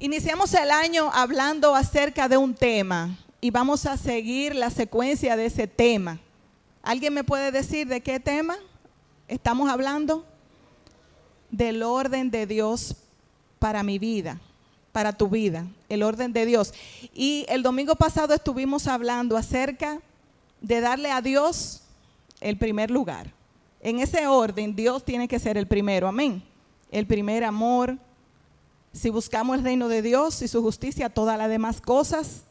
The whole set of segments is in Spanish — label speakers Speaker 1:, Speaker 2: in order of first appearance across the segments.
Speaker 1: Iniciamos el año hablando acerca de un tema y vamos a seguir la secuencia de ese tema. ¿Alguien me puede decir de qué tema estamos hablando? Del orden de Dios para mi vida, para tu vida, el orden de Dios. Y el domingo pasado estuvimos hablando acerca de darle a Dios el primer lugar. En ese orden, Dios tiene que ser el primero, amén. El primer amor. Si buscamos el reino de Dios y su justicia, todas las demás cosas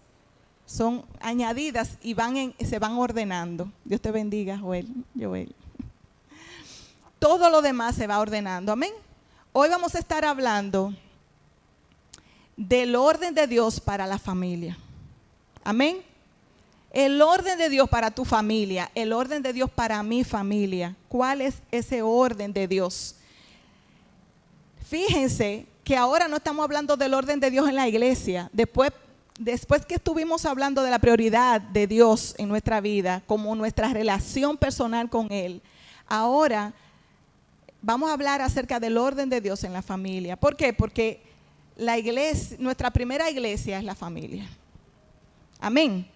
Speaker 1: son añadidas y se van ordenando. Dios te bendiga, Joel. Todo lo demás se va ordenando, amén. Hoy vamos a estar hablando del orden de Dios para la familia, amén. El orden de Dios para tu familia, el orden de Dios para mi familia. ¿Cuál es ese orden de Dios? Fíjense que ahora no estamos hablando del orden de Dios en la iglesia. Después que estuvimos hablando de la prioridad de Dios en nuestra vida, como nuestra relación personal con Él, ahora vamos a hablar acerca del orden de Dios en la familia. ¿Por qué? Porque la iglesia, nuestra primera iglesia es la familia. Amén.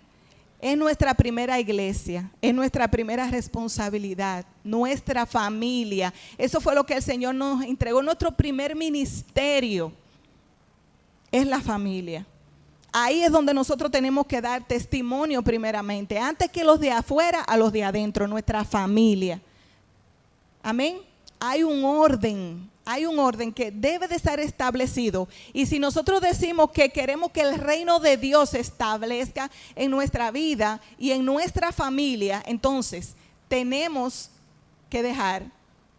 Speaker 1: Es nuestra primera iglesia, es nuestra primera responsabilidad, nuestra familia. Eso fue lo que el Señor nos entregó. Nuestro primer ministerio es la familia. Ahí es donde nosotros tenemos que dar testimonio primeramente, antes que los de afuera, a los de adentro, nuestra familia. Amén. Hay un orden que debe de estar establecido. Y si nosotros decimos que queremos que el reino de Dios se establezca en nuestra vida y en nuestra familia, entonces tenemos que dejar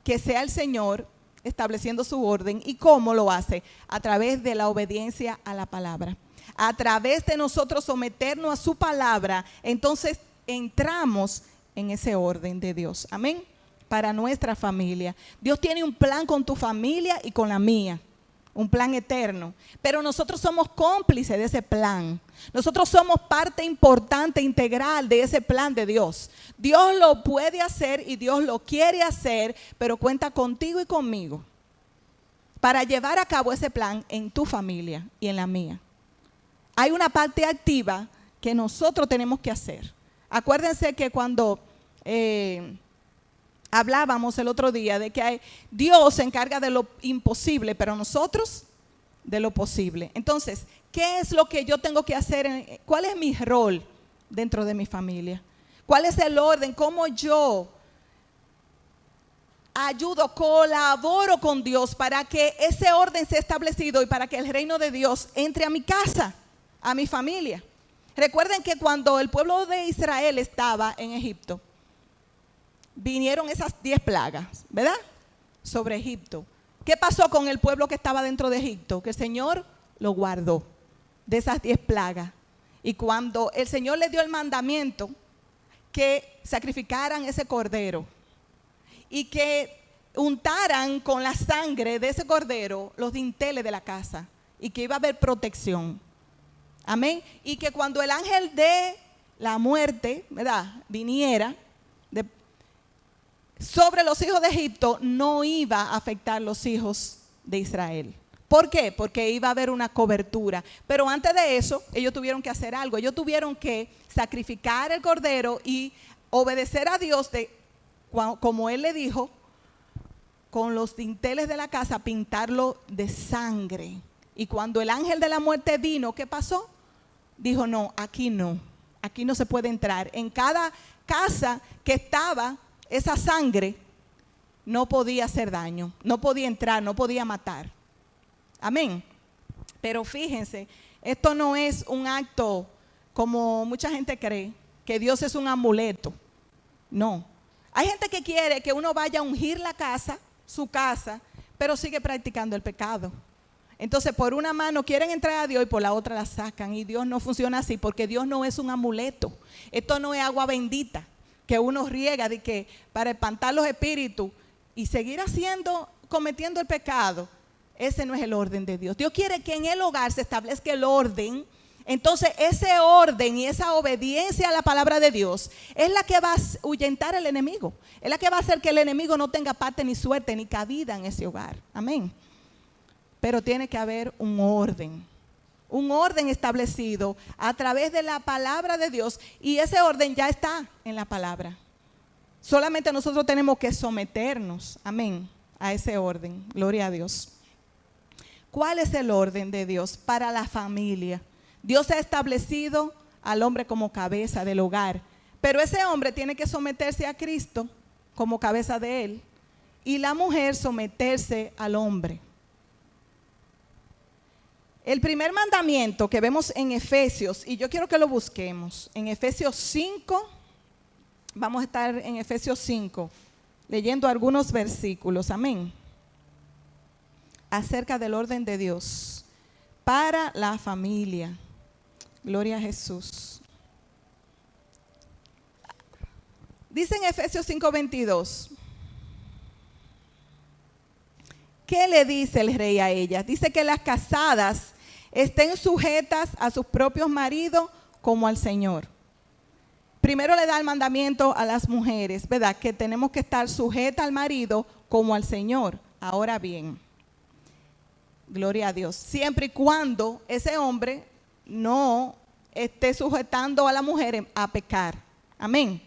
Speaker 1: que sea el Señor estableciendo su orden. ¿Y cómo lo hace? A través de la obediencia a la palabra. A través de nosotros someternos a su palabra, entonces entramos en ese orden de Dios. Amén. Para nuestra familia. Dios tiene un plan con tu familia y con la mía, un plan eterno, pero nosotros somos cómplices de ese plan. Nosotros somos parte importante, integral de ese plan de Dios. Dios lo puede hacer y Dios lo quiere hacer, pero cuenta contigo y conmigo para llevar a cabo ese plan en tu familia y en la mía. Hay una parte activa que nosotros tenemos que hacer. Acuérdense que cuando hablábamos el otro día de que Dios se encarga de lo imposible, pero nosotros de lo posible. Entonces, ¿qué es lo que yo tengo que hacer? ¿Cuál es mi rol dentro de mi familia? ¿Cuál es el orden? ¿Cómo yo ayudo, colaboro con Dios para que ese orden sea establecido y para que el reino de Dios entre a mi casa, a mi familia? Recuerden que cuando el pueblo de Israel estaba en Egipto, vinieron esas 10 plagas, ¿verdad? Sobre Egipto. ¿Qué pasó con el pueblo que estaba dentro de Egipto? Que el Señor lo guardó de esas 10 plagas. Y cuando el Señor le dio el mandamiento que sacrificaran ese cordero y que untaran con la sangre de ese cordero los dinteles de la casa y que iba a haber protección. Amén. Y que cuando el ángel de la muerte, ¿verdad?, viniera sobre los hijos de Egipto, no iba a afectar los hijos de Israel. ¿Por qué? Porque iba a haber una cobertura. Pero antes de eso, ellos tuvieron que hacer algo. Ellos tuvieron que sacrificar el cordero y obedecer a Dios, como Él le dijo, con los dinteles de la casa, pintarlo de sangre. Y cuando el ángel de la muerte vino, ¿qué pasó? Dijo, no se puede entrar. En cada casa que estaba esa sangre, no podía hacer daño, no podía entrar, no podía matar. Amén. Pero fíjense, esto no es un acto como mucha gente cree, que Dios es un amuleto. No. Hay gente que quiere que uno vaya a ungir la casa, su casa, pero sigue practicando el pecado. Entonces, por una mano quieren entrar a Dios y por la otra la sacan. Y Dios no funciona así, porque Dios no es un amuleto. Esto no es agua bendita que uno riega de que para espantar los espíritus y seguir cometiendo el pecado. Ese no es el orden de Dios. Dios quiere que en el hogar se establezca el orden. Entonces ese orden y esa obediencia a la palabra de Dios es la que va a ahuyentar al enemigo. Es la que va a hacer que el enemigo no tenga parte ni suerte ni cabida en ese hogar. Amén. Pero tiene que haber un orden. un orden establecido a través de la palabra de Dios, y ese orden ya está en la palabra. Solamente nosotros tenemos que someternos, amén, a ese orden. Gloria a Dios. ¿Cuál es el orden de Dios para la familia? Dios ha establecido al hombre como cabeza del hogar, pero ese hombre tiene que someterse a Cristo como cabeza de él, y la mujer someterse al hombre. El primer mandamiento que vemos en Efesios, y yo quiero que lo busquemos, en Efesios 5, vamos a estar en Efesios 5, leyendo algunos versículos, amén, acerca del orden de Dios para la familia. Gloria a Jesús. Dice en Efesios 5:22, ¿qué le dice el rey a ellas? Dice que las casadas estén sujetas a sus propios maridos como al Señor. Primero le da el mandamiento a las mujeres, ¿verdad? Que tenemos que estar sujetas al marido como al Señor. Ahora bien, gloria a Dios, siempre y cuando ese hombre no esté sujetando a la mujer a pecar. Amén.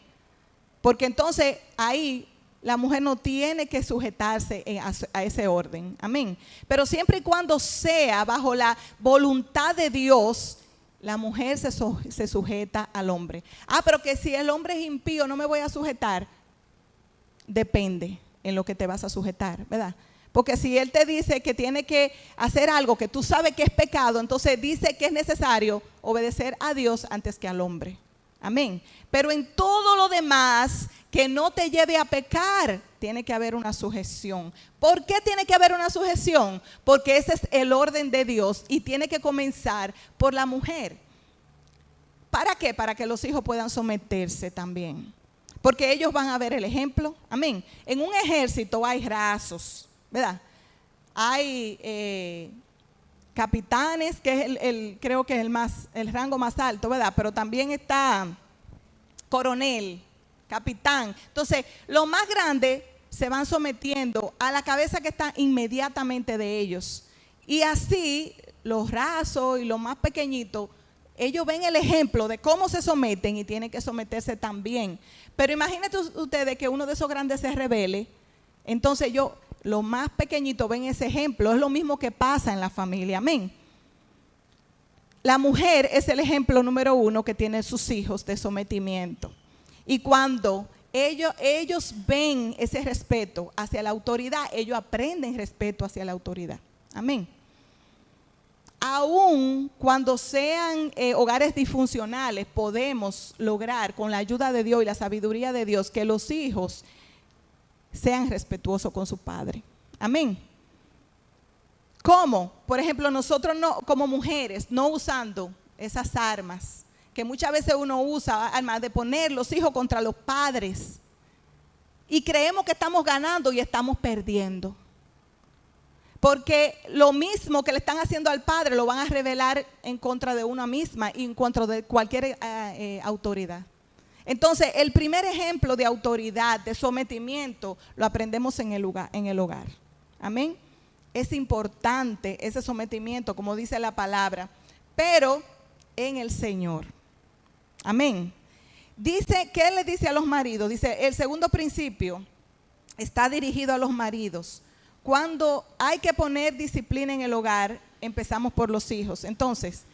Speaker 1: Porque entonces ahí la mujer no tiene que sujetarse a ese orden. Amén. Pero siempre y cuando sea bajo la voluntad de Dios, la mujer se sujeta al hombre. Pero que si el hombre es impío no me voy a sujetar. Depende en lo que te vas a sujetar, ¿verdad? Porque si él te dice que tiene que hacer algo que tú sabes que es pecado, entonces dice que es necesario obedecer a Dios antes que al hombre. Amén. Pero en todo lo demás que no te lleve a pecar, tiene que haber una sujeción. ¿Por qué tiene que haber una sujeción? Porque ese es el orden de Dios y tiene que comenzar por la mujer. ¿Para qué? Para que los hijos puedan someterse también. Porque ellos van a ver el ejemplo. Amén. En un ejército hay rasos, ¿verdad? Hay capitanes, que es creo que es el rango más alto, ¿verdad? Pero también está coronel, capitán. Entonces, los más grandes se van sometiendo a la cabeza que está inmediatamente de ellos. Y así, los rasos y los más pequeñitos, ellos ven el ejemplo de cómo se someten y tienen que someterse también. Pero imagínense ustedes que uno de esos grandes se rebele. Entonces los más pequeñitos ven ese ejemplo. Es lo mismo que pasa en la familia. Amén. La mujer es el ejemplo número 1 que tienen sus hijos de sometimiento. Y cuando ellos ven ese respeto hacia la autoridad, ellos aprenden respeto hacia la autoridad. Amén. Aún cuando sean hogares disfuncionales, podemos lograr con la ayuda de Dios y la sabiduría de Dios que los hijos sean respetuosos con su padre. Amén. ¿Cómo? Por ejemplo, nosotros no, como mujeres, no usando esas armas que muchas veces uno usa, armas de poner los hijos contra los padres, y creemos que estamos ganando y estamos perdiendo. Porque lo mismo que le están haciendo al padre lo van a revelar en contra de una misma y en contra de cualquier autoridad. Entonces, el primer ejemplo de autoridad, de sometimiento, lo aprendemos en el hogar. Amén. Es importante ese sometimiento, como dice la palabra, pero en el Señor. Amén. Dice, ¿qué le dice a los maridos? Dice, el segundo principio está dirigido a los maridos. Cuando hay que poner disciplina en el hogar, empezamos por los hijos. Entonces,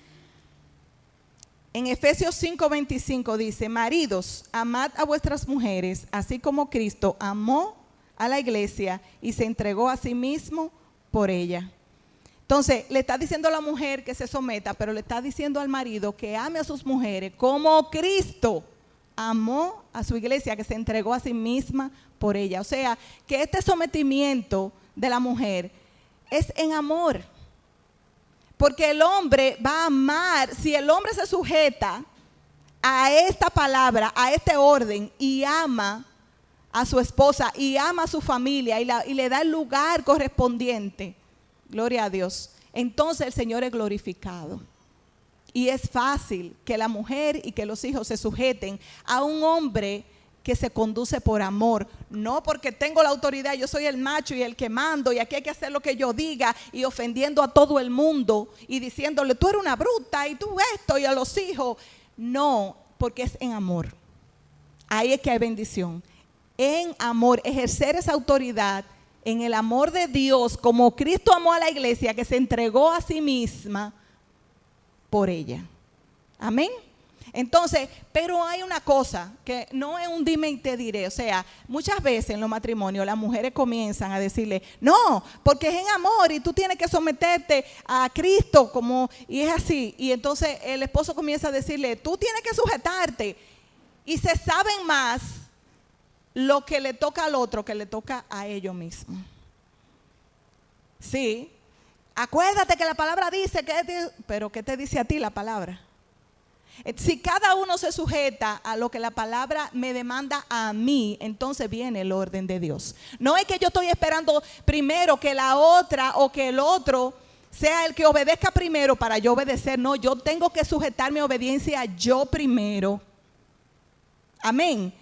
Speaker 1: en Efesios 5:25 dice, maridos, amad a vuestras mujeres, así como Cristo amó a la iglesia y se entregó a sí mismo por ella. Entonces, le está diciendo a la mujer que se someta, pero le está diciendo al marido que ame a sus mujeres como Cristo amó a su iglesia, que se entregó a sí misma por ella. O sea, que este sometimiento de la mujer es en amor. Porque el hombre va a amar, si el hombre se sujeta a esta palabra, a este orden, y ama a su esposa, y ama a su familia, y le da el lugar correspondiente, gloria a Dios, entonces el Señor es glorificado. Y es fácil que la mujer y que los hijos se sujeten a un hombre que se conduce por amor, no porque tengo la autoridad, yo soy el macho y el que mando y aquí hay que hacer lo que yo diga y ofendiendo a todo el mundo y diciéndole tú eres una bruta y tú esto y a los hijos. No, porque es en amor. Ahí es que hay bendición. En amor, ejercer esa autoridad en el amor de Dios, como Cristo amó a la iglesia, que se entregó a sí misma por ella. Amén. Entonces, pero hay una cosa que no es un dime y te diré. O sea, muchas veces en los matrimonios las mujeres comienzan a decirle, no, porque es en amor y tú tienes que someterte a Cristo como, y es así. Y entonces el esposo comienza a decirle, tú tienes que sujetarte. Y se saben más lo que le toca al otro que le toca a ellos mismos. Sí. Acuérdate que la palabra dice que, pero ¿qué te dice a ti la palabra? Si cada uno se sujeta a lo que la palabra me demanda a mí, entonces viene el orden de Dios. No es que yo estoy esperando primero que la otra o que el otro sea el que obedezca primero para yo obedecer. No, yo tengo que sujetar mi obediencia yo primero. Amén.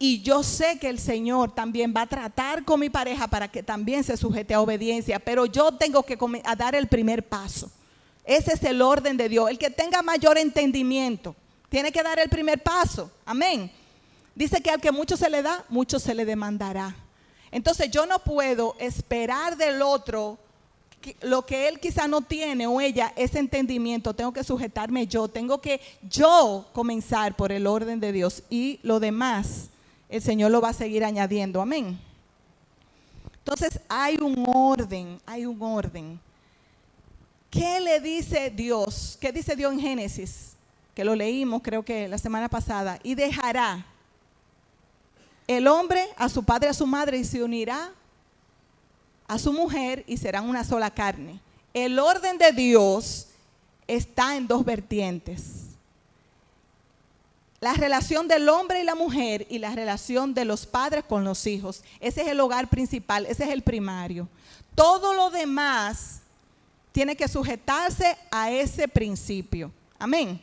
Speaker 1: Y yo sé que el Señor también va a tratar con mi pareja para que también se sujete a obediencia, pero yo tengo que dar el primer paso. Ese es el orden de Dios. El que tenga mayor entendimiento tiene que dar el primer paso. Amén. Dice que al que mucho se le da, mucho se le demandará. Entonces yo no puedo esperar del otro lo que él quizá no tiene o ella, ese entendimiento. Tengo que sujetarme yo. Tengo que yo comenzar por el orden de Dios y lo demás el Señor lo va a seguir añadiendo. Amén. Entonces hay un orden, hay un orden. ¿Qué le dice Dios? ¿Qué dice Dios en Génesis? Que lo leímos creo que la semana pasada. Y dejará el hombre a su padre y a su madre y se unirá a su mujer y serán una sola carne. El orden de Dios está en dos vertientes. La relación del hombre y la mujer y la relación de los padres con los hijos. Ese es el hogar principal, ese es el primario. Todo lo demás tiene que sujetarse a ese principio. Amén.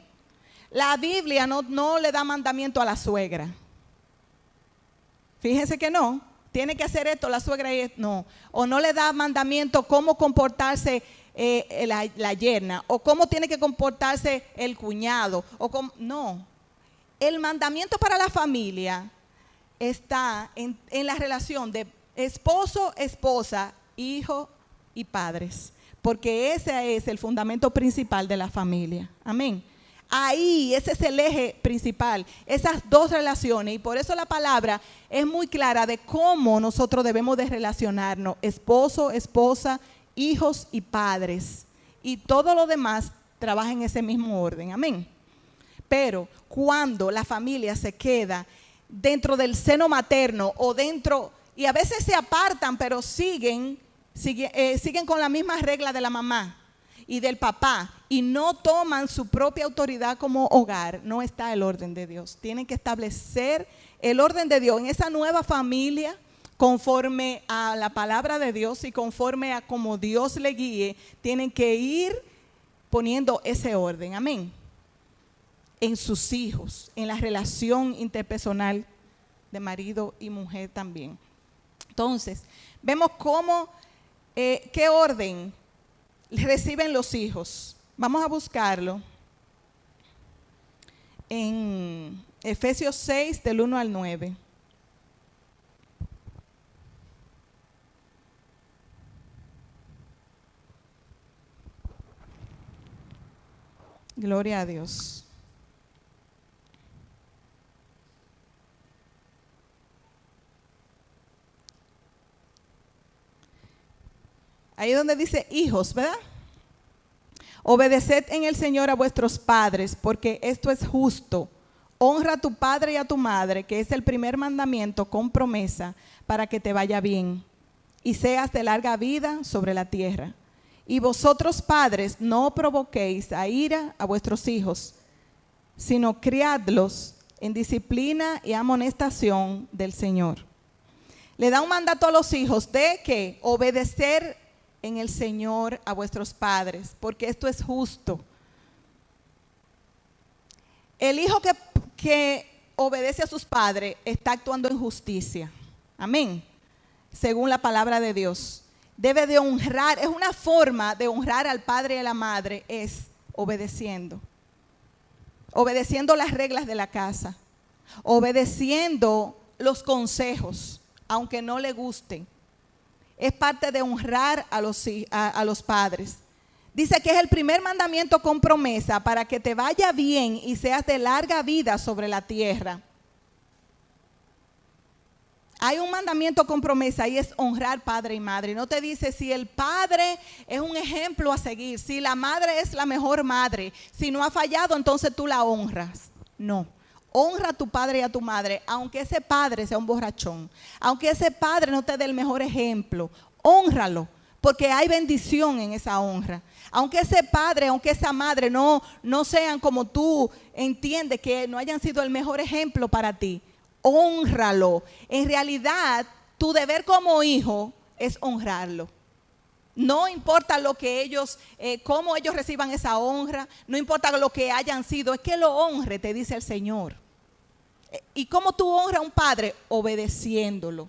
Speaker 1: La Biblia no le da mandamiento a la suegra. Fíjense que no. Tiene que hacer esto la suegra y no. O no le da mandamiento cómo comportarse la yerna. O cómo tiene que comportarse el cuñado. No. El mandamiento para la familia está en la relación de esposo, esposa, hijo y padres. Porque ese es el fundamento principal de la familia. Amén. Ahí, ese es el eje principal, esas dos relaciones. Y por eso la palabra es muy clara de cómo nosotros debemos de relacionarnos. Esposo, esposa, hijos y padres. Y todo lo demás trabaja en ese mismo orden. Amén. Pero cuando la familia se queda dentro del seno materno o dentro, y a veces se apartan, pero siguen con la misma regla de la mamá y del papá y no toman su propia autoridad como hogar, no está el orden de Dios. Tienen que establecer el orden de Dios en esa nueva familia conforme a la palabra de Dios y conforme a como Dios le guíe. Tienen que ir poniendo ese orden, amén, en sus hijos, en la relación interpersonal de marido y mujer también. Entonces, vemos cómo ¿qué orden reciben los hijos? Vamos a buscarlo en Efesios 6, del 1 al 9. Gloria a Dios. Ahí donde dice hijos, ¿verdad? Obedeced en el Señor a vuestros padres, porque esto es justo. Honra a tu padre y a tu madre, que es el primer mandamiento con promesa, para que te vaya bien y seas de larga vida sobre la tierra. Y vosotros padres no provoquéis a ira a vuestros hijos, sino criadlos en disciplina y amonestación del Señor. Le da un mandato a los hijos de que obedecer en el Señor a vuestros padres, porque esto es justo. El hijo que obedece a sus padres, está actuando en justicia. Amén. Según la palabra de Dios. Debe de honrar, es una forma de honrar al padre y a la madre, es obedeciendo. Obedeciendo las reglas de la casa. Obedeciendo los consejos, aunque no le gusten. Es parte de honrar a los padres. Dice que es el primer mandamiento con promesa para que te vaya bien y seas de larga vida sobre la tierra. Hay un mandamiento con promesa y es honrar padre y madre. No te dice si el padre es un ejemplo a seguir, si la madre es la mejor madre, si no ha fallado, entonces tú la honras. No. Honra a tu padre y a tu madre, aunque ese padre sea un borrachón, aunque ese padre no te dé el mejor ejemplo, hónralo, porque hay bendición en esa honra. Aunque ese padre, aunque esa madre no sean como tú entiendes, que no hayan sido el mejor ejemplo para ti, hónralo. En realidad, tu deber como hijo es honrarlo. No importa lo que ellos, cómo ellos reciban esa honra, no importa lo que hayan sido, es que lo honre, te dice el Señor. ¿Y cómo tú honras a un padre? Obedeciéndolo.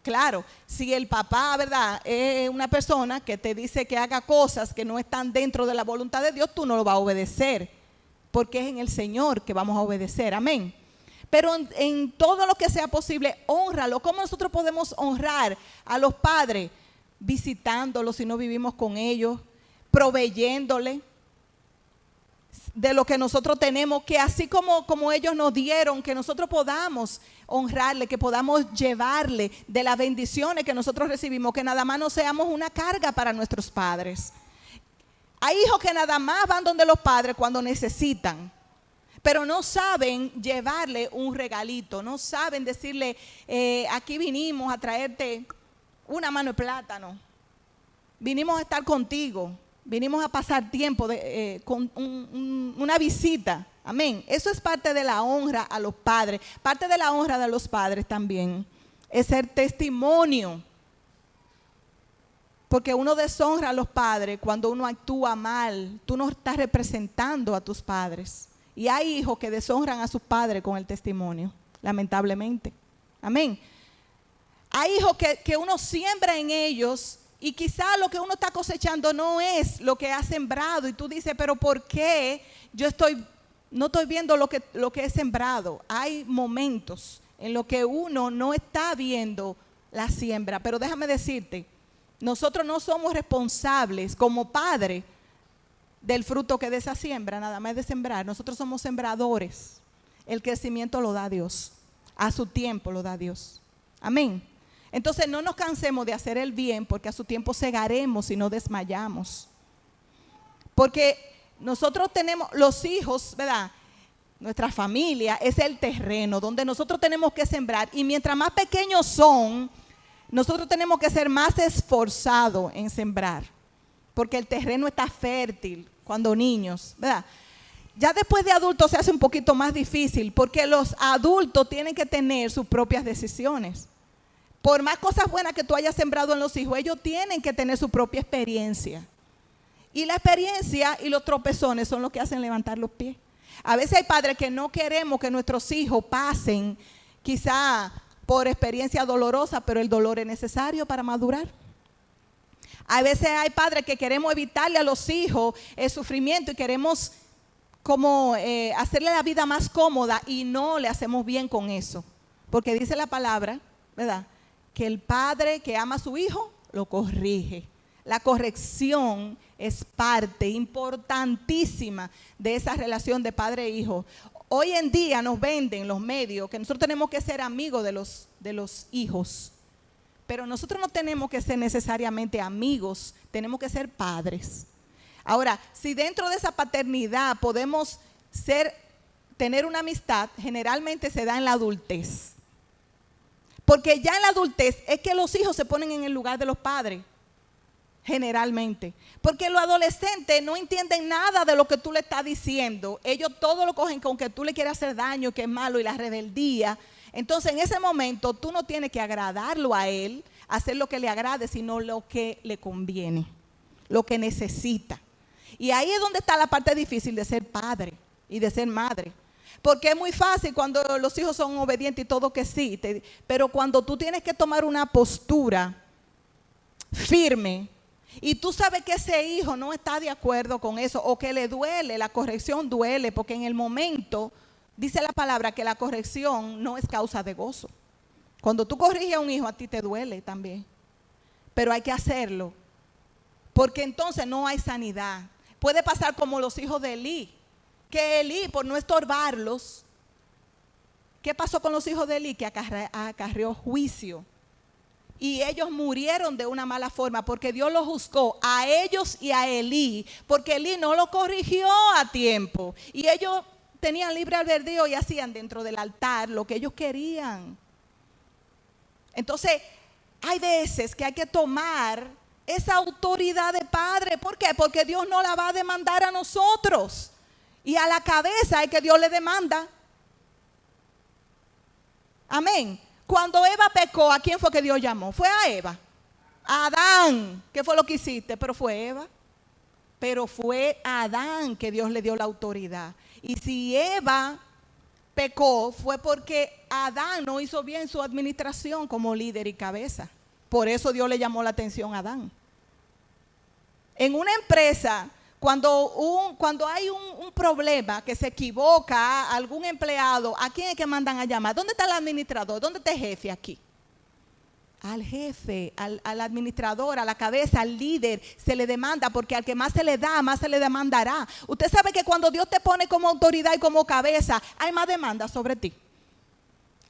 Speaker 1: Claro, si el papá, ¿verdad?, es una persona que te dice que haga cosas que no están dentro de la voluntad de Dios, tú no lo vas a obedecer, porque es en el Señor que vamos a obedecer. Amén. Pero en todo lo que sea posible, hónralo. ¿Cómo nosotros podemos honrar a los padres? Visitándolos si no vivimos con ellos, proveyéndole de lo que nosotros tenemos, que así como ellos nos dieron, que nosotros podamos honrarle, que podamos llevarle de las bendiciones que nosotros recibimos, que nada más no seamos una carga para nuestros padres. Hay hijos que nada más van donde los padres cuando necesitan, pero no saben llevarle un regalito, no saben decirle, aquí vinimos a traerte una mano de plátano, vinimos a estar contigo, vinimos a pasar tiempo con una visita. Amén. Eso es parte de la honra a los padres. Parte de la honra de los padres también es ser testimonio. Porque uno deshonra a los padres cuando uno actúa mal. Tú no estás representando a tus padres. Y hay hijos que deshonran a sus padres con el testimonio, lamentablemente. Amén. Hay hijos que uno siembra en ellos y quizá lo que uno está cosechando no es lo que ha sembrado. Y tú dices, pero ¿por qué yo no estoy viendo lo que he sembrado? Hay momentos en los que uno no está viendo la siembra. Pero déjame decirte, nosotros no somos responsables como padres del fruto que de esa siembra, nada más de sembrar. Nosotros somos sembradores. El crecimiento lo da Dios. A su tiempo lo da Dios. Amén. Entonces no nos cansemos de hacer el bien, porque a su tiempo segaremos y no desmayamos. Porque nosotros tenemos, los hijos, ¿verdad?, nuestra familia es el terreno donde nosotros tenemos que sembrar. Y mientras más pequeños son, nosotros tenemos que ser más esforzados en sembrar. Porque el terreno está fértil cuando niños, ¿verdad? Ya después de adultos se hace un poquito más difícil, porque los adultos tienen que tener sus propias decisiones. Por más cosas buenas que tú hayas sembrado en los hijos, ellos tienen que tener su propia experiencia. Y la experiencia y los tropezones son los que hacen levantar los pies. A veces hay padres que no queremos que nuestros hijos pasen quizá por experiencia dolorosa, pero el dolor es necesario para madurar. A veces hay padres que queremos evitarle a los hijos el sufrimiento y queremos como hacerle la vida más cómoda, y no le hacemos bien con eso. Porque dice la palabra, ¿verdad?, que el padre que ama a su hijo lo corrige. La corrección es parte importantísima de esa relación de padre e hijo. Hoy en día nos venden los medios que nosotros tenemos que ser amigos de los hijos. Pero nosotros no tenemos que ser necesariamente amigos, tenemos que ser padres. Ahora, si dentro de esa paternidad podemos tener una amistad, generalmente se da en la adultez. Porque ya en la adultez es que los hijos se ponen en el lugar de los padres, generalmente. Porque los adolescentes no entienden nada de lo que tú le estás diciendo. Ellos todo lo cogen con que tú le quieres hacer daño, que es malo, y la rebeldía. Entonces en ese momento tú no tienes que agradarlo a él, hacer lo que le agrade, sino lo que le conviene, lo que necesita. Y ahí es donde está la parte difícil de ser padre y de ser madre. Porque es muy fácil cuando los hijos son obedientes y todo que sí, pero cuando tú tienes que tomar una postura firme y tú sabes que ese hijo no está de acuerdo con eso o que le duele, la corrección duele, porque en el momento dice la palabra que la corrección no es causa de gozo. Cuando tú corriges a un hijo a ti te duele también, pero hay que hacerlo, porque entonces no hay sanidad. Puede pasar como los hijos de Elí, que Elí, por no estorbarlos, ¿qué pasó con los hijos de Elí? Que acarreó juicio. Y ellos murieron de una mala forma porque Dios los juzgó a ellos y a Elí, porque Elí no lo corrigió a tiempo. Y ellos tenían libre albedrío y hacían dentro del altar lo que ellos querían. Entonces, hay veces que hay que tomar esa autoridad de padre. ¿Por qué? Porque Dios no la va a demandar a nosotros. Y a la cabeza es que Dios le demanda. Amén. Cuando Eva pecó, ¿a quién fue que Dios llamó? Fue a Eva. A Adán. ¿Qué fue lo que hiciste? Pero fue Eva. Pero fue a Adán que Dios le dio la autoridad. Y si Eva pecó, fue porque Adán no hizo bien su administración como líder y cabeza. Por eso Dios le llamó la atención a Adán. En una empresa, cuando hay un problema que se equivoca algún empleado, ¿a quién es que mandan a llamar? ¿Dónde está el administrador? ¿Dónde está el jefe aquí? Al jefe, al administrador, a la cabeza, al líder se le demanda, porque al que más se le da, más se le demandará. Usted sabe que cuando Dios te pone como autoridad y como cabeza, hay más demanda sobre ti.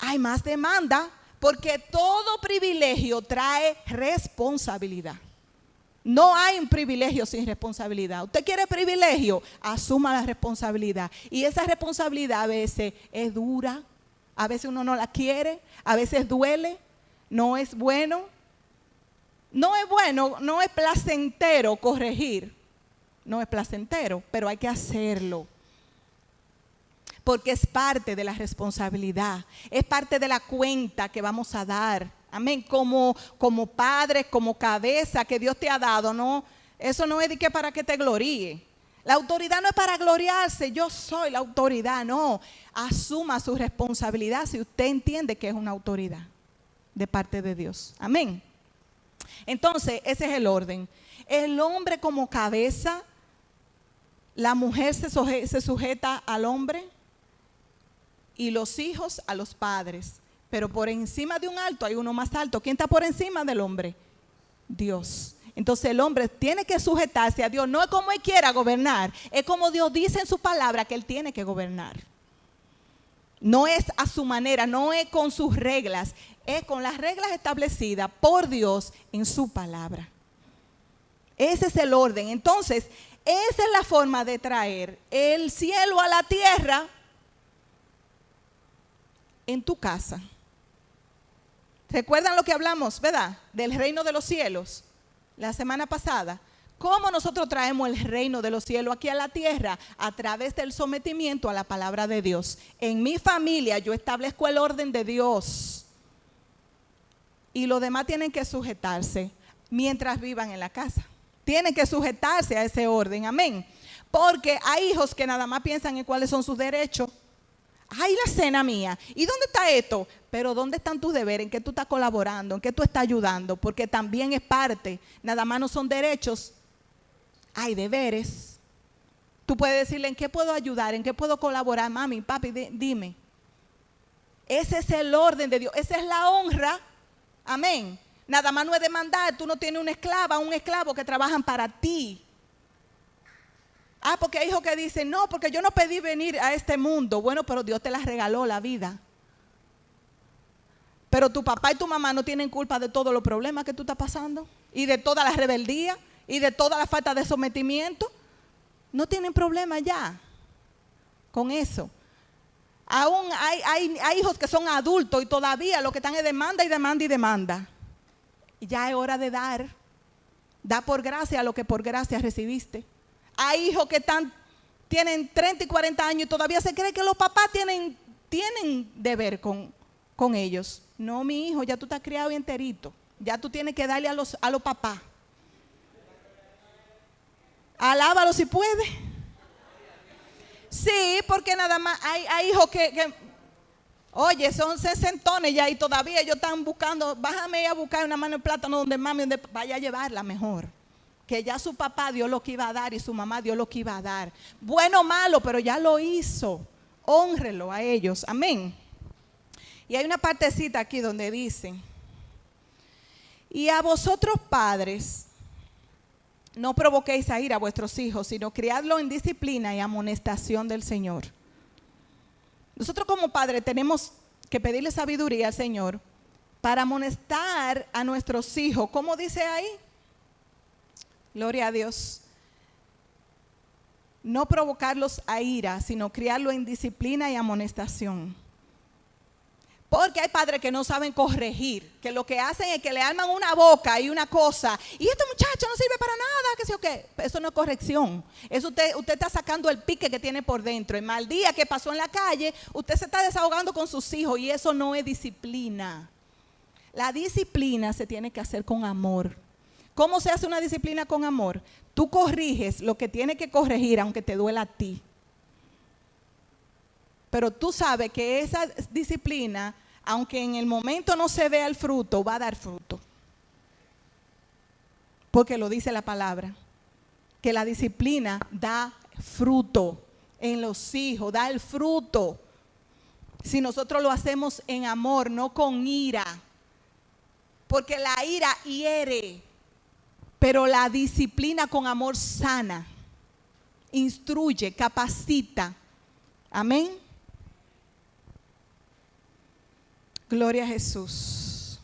Speaker 1: Hay más demanda porque todo privilegio trae responsabilidad. No hay un privilegio sin responsabilidad. Usted quiere privilegio, asuma la responsabilidad. Y esa responsabilidad a veces es dura, a veces uno no la quiere, a veces duele, no es bueno. No es bueno, no es placentero corregir. No es placentero, pero hay que hacerlo. Porque es parte de la responsabilidad, es parte de la cuenta que vamos a dar. Amén, como padres, como cabeza que Dios te ha dado, no, eso no es de que para que te gloríe. La autoridad no es para gloriarse, yo soy la autoridad, no. Asuma su responsabilidad si usted entiende que es una autoridad de parte de Dios. Amén. Entonces, ese es el orden. El hombre como cabeza, la mujer se sujeta al hombre y los hijos a los padres. Pero por encima de un alto hay uno más alto. ¿Quién está por encima del hombre? Dios. Entonces el hombre tiene que sujetarse a Dios. No es como él quiera gobernar, es como Dios dice en su palabra que él tiene que gobernar. No es a su manera, no es con sus reglas, es con las reglas establecidas por Dios en su palabra. Ese es el orden. Entonces, esa es la forma de traer el cielo a la tierra en tu casa. ¿Recuerdan lo que hablamos, verdad? Del reino de los cielos la semana pasada. ¿Cómo nosotros traemos el reino de los cielos aquí a la tierra? A través del sometimiento a la palabra de Dios. En mi familia yo establezco el orden de Dios. Y los demás tienen que sujetarse mientras vivan en la casa. Tienen que sujetarse a ese orden, amén. Porque hay hijos que nada más piensan en cuáles son sus derechos. Ay, la cena mía. ¿Y dónde está esto? Pero ¿dónde están tus deberes? ¿En qué tú estás colaborando? ¿En qué tú estás ayudando? Porque también es parte. Nada más no son derechos. Hay deberes. Tú puedes decirle en qué puedo ayudar, en qué puedo colaborar. Mami, papi, dime. Ese es el orden de Dios. Esa es la honra. Amén. Nada más no es demandar. Tú no tienes una esclava, un esclavo que trabajan para ti. Ah, porque hay hijos que dicen, no, porque yo no pedí venir a este mundo. Bueno, pero Dios te la regaló la vida. Pero tu papá y tu mamá no tienen culpa de todos los problemas que tú estás pasando. Y de toda la rebeldía. Y de toda la falta de sometimiento. No tienen problema ya con eso. Aún hay hijos que son adultos y todavía lo que están es demanda y demanda y demanda. Y ya es hora de dar. Da por gracia lo que por gracia recibiste. Hay hijos que tienen 30 y 40 años y todavía se cree que los papás tienen deber con ellos. No, mi hijo, ya tú estás criado y enterito. Ya tú tienes que darle a los papás. Alábalo si puede. Sí, porque nada más hay hijos que oye, son sesentones ya y todavía ellos están buscando, bájame a buscar una mano de plátano donde mami, donde vaya a llevarla mejor. Que ya su papá dio lo que iba a dar y su mamá dio lo que iba a dar. Bueno o malo, pero ya lo hizo. Hónrelo a ellos. Amén. Y hay una partecita aquí donde dice: y a vosotros padres, no provoquéis a ira a vuestros hijos, sino criadlo en disciplina y amonestación del Señor. Nosotros como padres tenemos que pedirle sabiduría al Señor para amonestar a nuestros hijos. ¿Cómo dice ahí? Gloria a Dios. No provocarlos a ira, sino criarlo en disciplina y amonestación. Porque hay padres que no saben corregir, que lo que hacen es que le arman una boca y una cosa, y este muchacho no sirve para nada, que sé o qué. Eso no es corrección. Eso usted está sacando el pique que tiene por dentro. El mal día que pasó en la calle, usted se está desahogando con sus hijos y eso no es disciplina. La disciplina se tiene que hacer con amor. ¿Cómo se hace una disciplina con amor? Tú corriges lo que tiene que corregir aunque te duela a ti. Pero tú sabes que esa disciplina, aunque en el momento no se vea el fruto, va a dar fruto. Porque lo dice la palabra, que la disciplina da fruto en los hijos, da el fruto. Si nosotros lo hacemos en amor, no con ira. Porque la ira hiere, pero la disciplina con amor sana, instruye, capacita. Amén. Gloria a Jesús.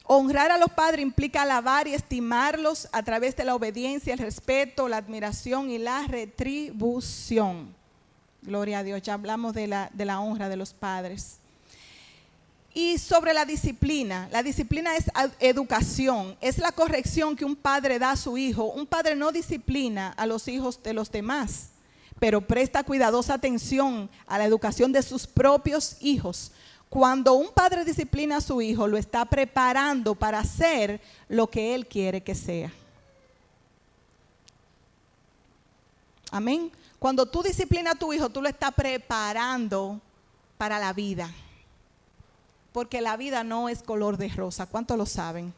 Speaker 1: Honrar a los padres implica alabar y estimarlos a través de la obediencia, el respeto, la admiración y la retribución. Gloria a Dios. Ya hablamos de la honra de los padres. Y sobre la disciplina es educación, es la corrección que un padre da a su hijo. Un padre no disciplina a los hijos de los demás, pero presta cuidadosa atención a la educación de sus propios hijos. Cuando un padre disciplina a su hijo, lo está preparando para hacer lo que él quiere que sea. Amén. Cuando tú disciplinas a tu hijo, tú lo estás preparando para la vida. Porque la vida no es color de rosa. ¿Cuántos lo saben?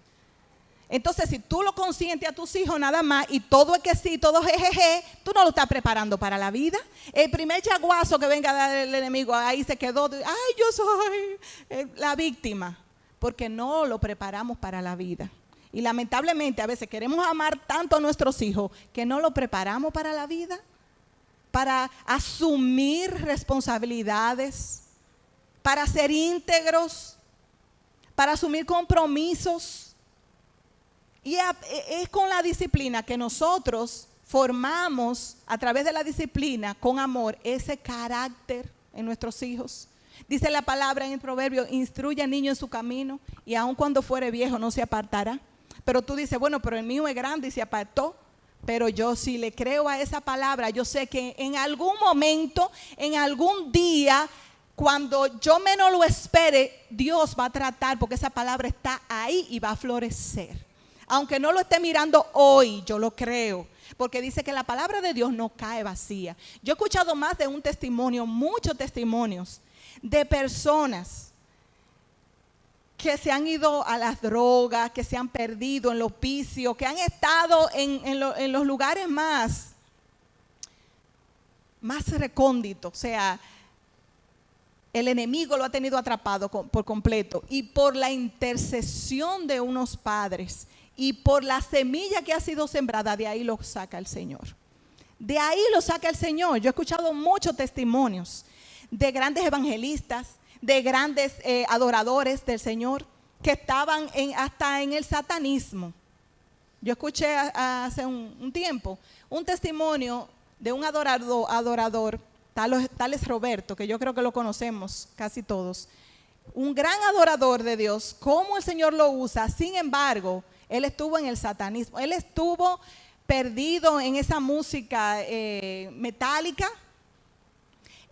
Speaker 1: Entonces, si tú lo consientes a tus hijos nada más y todo es que sí, todo es jejeje, tú no lo estás preparando para la vida. El primer chaguazo que venga a dar el enemigo, ahí se quedó, ay, yo soy la víctima. Porque no lo preparamos para la vida. Y lamentablemente a veces queremos amar tanto a nuestros hijos que no lo preparamos para la vida, para asumir responsabilidades, para ser íntegros, para asumir compromisos. Y es con la disciplina que nosotros formamos, a través de la disciplina, con amor, ese carácter en nuestros hijos. Dice la palabra en el proverbio: instruye al niño en su camino y aun cuando fuere viejo no se apartará. Pero tú dices, bueno, pero el mío es grande y se apartó. Pero yo si le creo a esa palabra, yo sé que en algún momento, en algún día, cuando yo menos lo espere, Dios va a tratar, porque esa palabra está ahí y va a florecer. Aunque no lo esté mirando hoy, yo lo creo, porque dice que la palabra de Dios no cae vacía. Yo he escuchado más de un testimonio, muchos testimonios de personas que se han ido a las drogas, que se han perdido en los vicios, que han estado en los lugares más recónditos. O sea, el enemigo lo ha tenido atrapado por completo. Y por la intercesión de unos padres y por la semilla que ha sido sembrada, de ahí lo saca el Señor. De ahí lo saca el Señor. Yo he escuchado muchos testimonios de grandes evangelistas, de grandes adoradores del Señor, que estaban hasta en el satanismo. Yo escuché hace un tiempo un testimonio de un adorador, tal es Roberto, que yo creo que lo conocemos casi todos. Un gran adorador de Dios, cómo el Señor lo usa. Sin embargo, él estuvo en el satanismo, él estuvo perdido en esa música metálica.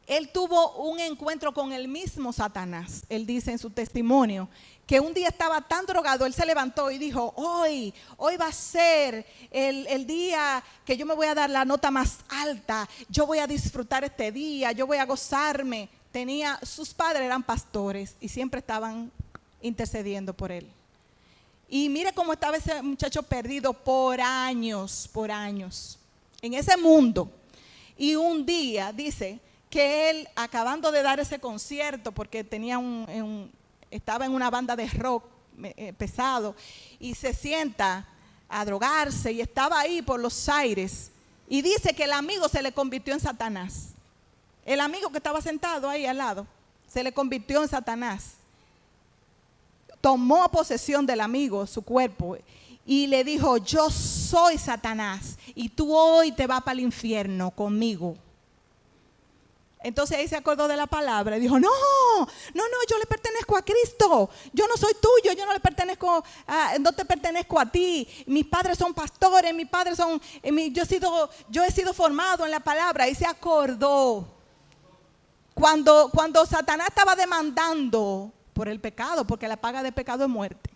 Speaker 1: él tuvo un encuentro con el mismo Satanás. Él dice en su testimonio que un día estaba tan drogado, él se levantó y dijo, hoy va a ser el día que yo me voy a dar la nota más alta, yo voy a disfrutar este día, yo voy a gozarme. Sus padres eran pastores y siempre estaban intercediendo por él. Y mire cómo estaba ese muchacho perdido por años, en ese mundo. Y un día dice que él, acabando de dar ese concierto, porque tenía estaba en una banda de rock pesado, y se sienta a drogarse, y estaba ahí por los aires, y dice que el amigo se le convirtió en Satanás. El amigo que estaba sentado ahí al lado, se le convirtió en Satanás. Tomó posesión del amigo, su cuerpo, y le dijo, yo soy Satanás, y tú hoy te vas para el infierno conmigo. Entonces ahí se acordó de la palabra y dijo, no, yo le pertenezco a Cristo, yo no soy tuyo, yo no le pertenezco, no te pertenezco a ti, mis padres son pastores, mis padres son, yo he sido formado en la palabra. Y se acordó cuando Satanás estaba demandando por el pecado, porque la paga de pecado es muerte,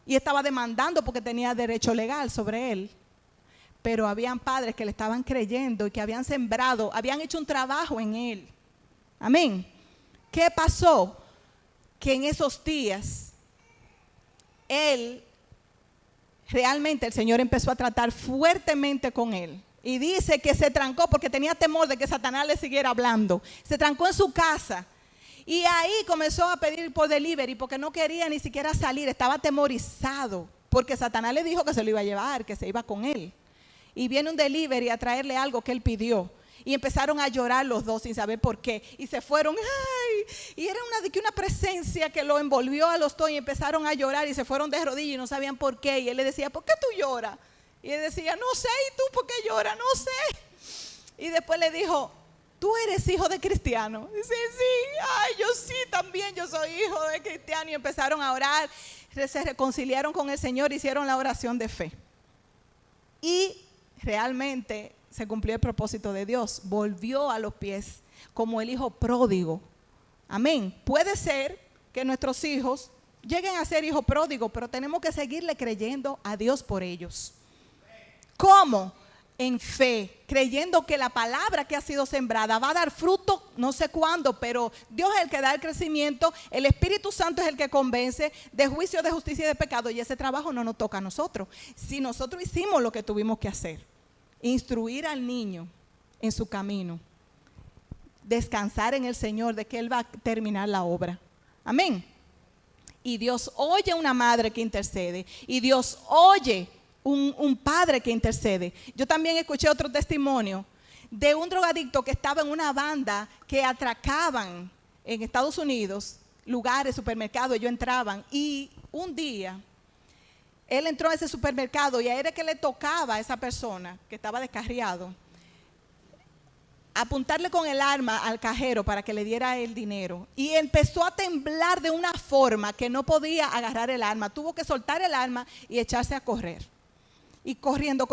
Speaker 1: y estaba demandando porque tenía derecho legal sobre él. Pero habían padres que le estaban creyendo y que habían sembrado, habían hecho un trabajo en él. Amén. ¿Qué pasó? Que en esos días, realmente el Señor empezó a tratar fuertemente con él. Y dice que se trancó porque tenía temor de que Satanás le siguiera hablando. Se trancó en su casa. Y ahí comenzó a pedir por delivery porque no quería ni siquiera salir. Estaba atemorizado porque Satanás le dijo que se lo iba a llevar, que se iba con él. Y viene un delivery a traerle algo que él pidió. Y empezaron a llorar los dos sin saber por qué. Y se fueron, y era una presencia que lo envolvió a los dos. Y empezaron a llorar y se fueron de rodillas y no sabían por qué. Y él le decía, ¿por qué tú lloras? Y él decía, no sé, ¿y tú por qué lloras? No sé. Y después le dijo, ¿tú eres hijo de cristiano? Dice, sí, yo sí también, yo soy hijo de cristiano. Y empezaron a orar, se reconciliaron con el Señor, hicieron la oración de fe. Y realmente se cumplió el propósito de Dios. Volvió a los pies como el hijo pródigo. Amén. Puede ser que nuestros hijos lleguen a ser hijos pródigos, pero tenemos que seguirle creyendo a Dios por ellos. ¿Cómo? En fe, creyendo que la palabra que ha sido sembrada va a dar fruto, no sé cuándo, pero Dios es el que da el crecimiento, el Espíritu Santo es el que convence de juicio, de justicia y de pecado, y ese trabajo no nos toca a nosotros. Si nosotros hicimos lo que tuvimos que hacer, instruir al niño en su camino, descansar en el Señor de que Él va a terminar la obra. Amén. Y Dios oye a una madre que intercede, y Dios oye un padre que intercede. Yo también escuché otro testimonio de un drogadicto que estaba en una banda que atracaban en Estados Unidos, lugares, supermercados. Ellos entraban y un día él entró a ese supermercado y a él es que le tocaba a esa persona que estaba descarriado apuntarle con el arma al cajero para que le diera el dinero, y empezó a temblar de una forma que no podía agarrar el arma. Tuvo que soltar el arma y echarse a correr. Y corriendo,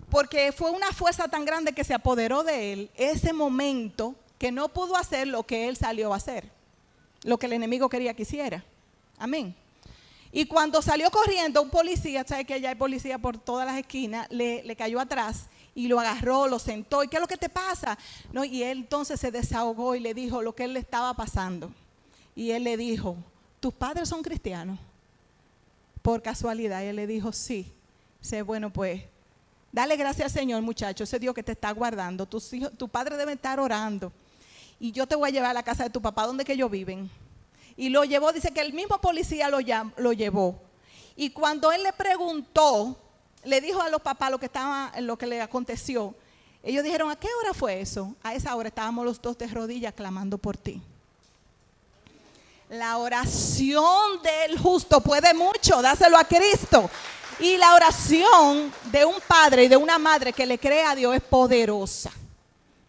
Speaker 1: porque fue una fuerza tan grande que se apoderó de él ese momento, que no pudo hacer lo que él salió a hacer, lo que el enemigo quería que hiciera. Amén. Y cuando salió corriendo, un policía, ¿sabe que ya hay policía por todas las esquinas? Le cayó atrás y lo agarró, lo sentó. ¿Y qué es lo que te pasa? No, y él entonces se desahogó y le dijo lo que él le estaba pasando. Y él le dijo, ¿tus padres son cristianos? Por casualidad. Y él le dijo, sí. Dice, bueno, pues dale gracias al Señor, muchacho, ese Dios que te está guardando. Tus hijos, tu padre debe estar orando, y yo te voy a llevar a la casa de tu papá, donde que ellos viven. Y lo llevó. Dice que el mismo policía lo llevó. Y cuando él le preguntó, le dijo a los papás lo que le aconteció, ellos dijeron, ¿a qué hora fue eso? A esa hora estábamos los dos de rodillas clamando por ti. La oración del justo puede mucho, dáselo a Cristo. Y la oración de un padre y de una madre que le cree a Dios es poderosa.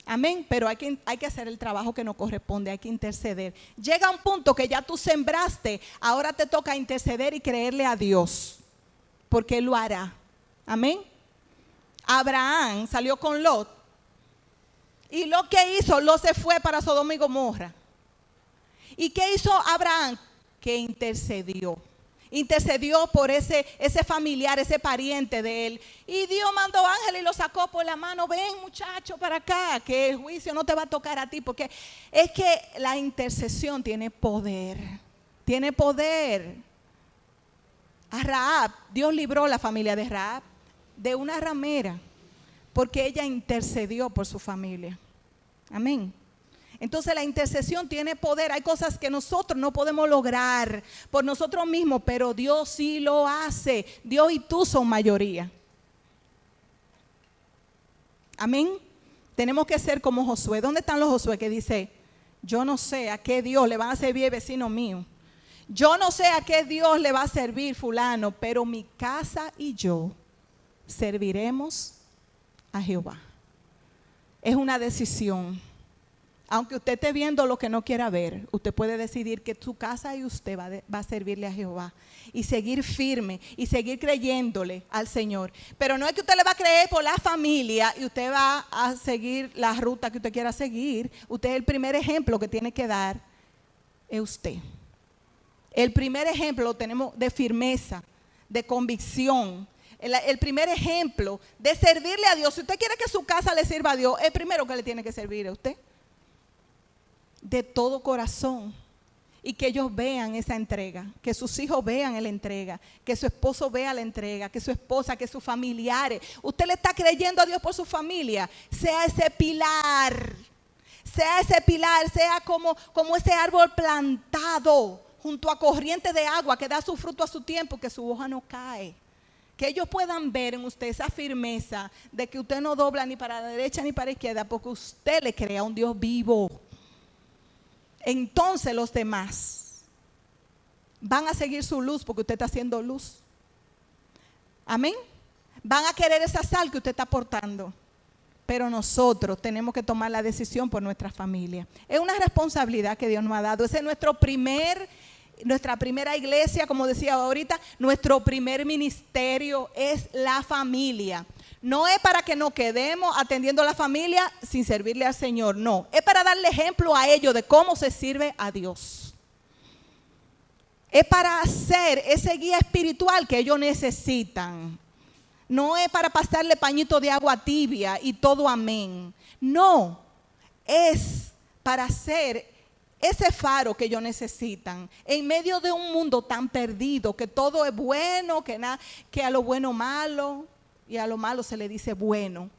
Speaker 1: Amén. Pero hay que hacer el trabajo que nos corresponde, hay que interceder. Llega un punto que ya tú sembraste, ahora te toca interceder y creerle a Dios, porque Él lo hará. Amén. Abraham salió con Lot Y lo que hizo, Lot se fue para Sodoma y Gomorra. ¿Y qué hizo Abraham? Que intercedió. Intercedió por ese familiar, ese pariente de él. Y Dios mandó ángel y lo sacó por la mano. Ven, muchacho, para acá, que el juicio no te va a tocar a ti. Porque es que la intercesión tiene poder. Tiene poder. A Rahab, Dios libró a la familia de Rahab de una ramera, porque ella intercedió por su familia. Amén. Entonces la intercesión tiene poder. Hay cosas que nosotros no podemos lograr por nosotros mismos, pero Dios sí lo hace. Dios y tú son mayoría. Amén. Tenemos que ser como Josué. ¿Dónde están los Josué que dice, yo no sé a qué Dios le van a servir el vecino mío? Yo no sé a qué Dios le va a servir fulano, pero mi casa y yo serviremos a Jehová. Es una decisión. Aunque usted esté viendo lo que no quiera ver, usted puede decidir que su casa y usted va a servirle a Jehová y seguir firme y seguir creyéndole al Señor. Pero no es que usted le va a creer por la familia y usted va a seguir la ruta que usted quiera seguir. Usted es el primer ejemplo que tiene que dar, es usted. El primer ejemplo lo tenemos de firmeza, de convicción. El primer ejemplo de servirle a Dios. Si usted quiere que su casa le sirva a Dios, el primero que le tiene que servir a usted. De todo corazón. Y que ellos vean esa entrega, que sus hijos vean la entrega, que su esposo vea la entrega, que su esposa, que sus familiares. Usted le está creyendo a Dios por su familia. Sea ese pilar, sea como ese árbol plantado junto a corriente de agua que da su fruto a su tiempo, que su hoja no cae. Que ellos puedan ver en usted esa firmeza de que usted no dobla ni para la derecha ni para la izquierda, porque usted le crea a un Dios vivo. Entonces los demás van a seguir su luz porque usted está haciendo luz. Amén. Van a querer esa sal que usted está aportando. Pero nosotros tenemos que tomar la decisión por nuestra familia. Es una responsabilidad que Dios nos ha dado. Ese es nuestra primera iglesia, como decía ahorita. Nuestro primer ministerio es la familia. No es para que nos quedemos atendiendo a la familia sin servirle al Señor, no. Es para darle ejemplo a ellos de cómo se sirve a Dios. Es para hacer ese guía espiritual que ellos necesitan. No es para pasarle pañito de agua tibia y todo amén. No, es para hacer ese faro que ellos necesitan en medio de un mundo tan perdido, que todo es bueno, que a lo bueno malo. Y a lo malo se le dice bueno.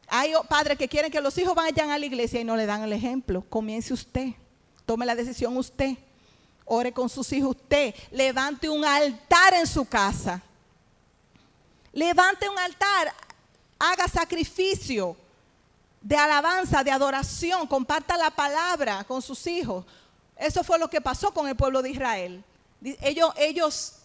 Speaker 1: Hay padres que quieren que los hijos vayan a la iglesia y no le dan el ejemplo. Comience usted, tome la decisión usted, ore con sus hijos usted, levante un altar en su casa. Levante un altar, haga sacrificio de alabanza, de adoración, comparta la palabra con sus hijos. Eso fue lo que pasó con el pueblo de Israel. Ellos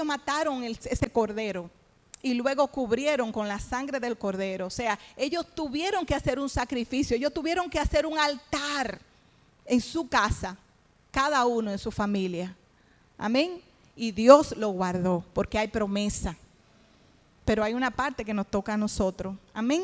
Speaker 1: mataron ese cordero. Y luego cubrieron con la sangre del cordero. O sea, ellos tuvieron que hacer un sacrificio. Ellos tuvieron que hacer un altar en su casa. Cada uno en su familia. Amén. Y Dios lo guardó porque hay promesa. Pero hay una parte que nos toca a nosotros. Amén.